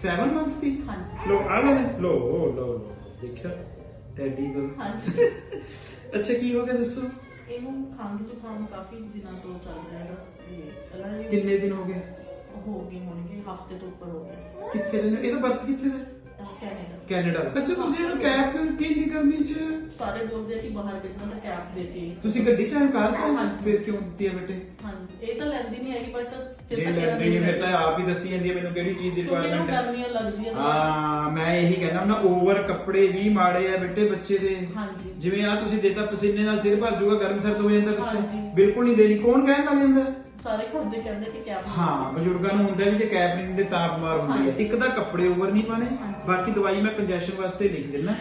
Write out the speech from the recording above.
7 months ਦੀ ਹਾਂਜੀ। ਲੋ ਆ ਲੈ ਲੋ ਲੋ ਦੇਖਿਆ ਟੈਡੀ ਤੋਂ ਹਾਂਜੀ। ਅੱਛਾ ਕੀ ਹੋ ਗਿਆ ਦੱਸੋ? ਇਹਨੂੰ ਖੰਘ ਜ਼ੁਕਾਮ ਕਾਫੀ ਦਿਨਾਂ ਤੋਂ ਚੱਲ ਰਿਹਾ ਹੈਗਾ ਤੇ ਪਹਿਲਾਂ ਇਹ ਕਿੰਨੇ ਦਿਨ ਹੋ ਗਏ? ਹੋ ਗਏ ਹੋਣਗੇ, ਹਫ਼ਤੇ ਤੋਂ ਉੱਪਰ ਹੋ ਗਏ। ਕਿੱਥੇ ਰਹਿੰਦੇ? ਇਹਦਾ ਬਰਥ ਕਿੱਥੇ ਦਾ? ਕੈਨੇਡਾ। ਕੈਨੇਡਾ ਦਾ। ਅੱਛਾ ਤੁਸੀਂ ਇਹਨੂੰ ਕੈਪ ਦਿੱਤੀ ਇੰਨੀ ਗਰਮੀ ਚ? ਸਾਰੇ ਬੋਲਦੇ ਆ ਕਿ ਬਾਹਰ ਕੱਢਣਾ ਤਾਂ ਕੈਪ ਦੇ ਕੇ। ਤੁਸੀਂ ਗੱਡੀ ਚ ਆਏ ਕਾਰ ਚ ਆਏ? ਹਾਂਜੀ। ਫਿਰ ਕਿਉਂ ਦਿੱਤੀ ਹੈ ਬੇਟੇ? ਹਾਂਜੀ, ਇਹ ਤਾਂ ਲੈਂਦੀ ਨਹੀਂ ਹੈਗੀ ਬਟ ਜੇ ਲੈਂਦੀ ਨਹੀਂ ਫਿਰ ਤਾਂ ਆਪ ਹੀ ਦੱਸੀ ਜਾਂਦੀ ਹੈ ਮੈਨੂੰ ਕਿਹੜੀ ਚੀਜ਼ ਦੀ ਰਿਕੁਆਇਰਮੈਂਟ ਹੈ। ਗਰਮੀਆਂ ਲੱਗਦੀਆਂ ਨੇ। ਹਾਂ ਮੈਂ ਇਹੀ ਕਹਿੰਦਾ ਨਾ, ਓਵਰ ਕੱਪੜੇ ਵੀ ਮਾੜੇ ਆ ਬੇਟੇ ਬੱਚੇ ਦੇ। ਹਾਂਜੀ। ਜਿਵੇਂ ਆ ਤੁਸੀਂ ਦੇਤਾ, ਪਸੀਨੇ ਨਾਲ ਸਿਰ ਭਰ ਜਾਊਗਾ, ਗਰਮ ਸਰਦ ਹੋ ਜਾਂਦਾ ਬੱਚਾ। ਹਾਂਜੀ। ਬਿਲਕੁਲ ਨਹੀਂ ਦੇਣੀ। ਕੌਣ ਕਹਿਣ ਲੱਗ ਜਾਂਦਾ? ਸਾਰੇ ਘਰ ਦੇ ਕਹਿੰਦੇ ਕਿ ਕੈਪ। ਹਾਂ ਬਜ਼ੁਰਗਾਂ ਨੂੰ ਹੁੰਦਾ ਵੀ ਜੇ ਕੈਪ ਨਹੀਂ ਦਿੰਦੇ ਤਾਂ ਬਿਮਾਰ ਹੁੰਦੀ ਹੈ। ਇੱਕ ਤਾਂ ਕੱਪੜੇ ਓਵਰ ਨਹੀਂ ਪਾਣੇ, ਬਾਕੀ ਦਵਾਈ ਮੈਂ ਕੰਜੈਸ਼ਨ ਵਾਸਤੇ ਲਿਖ ਦਿੰਦਾ।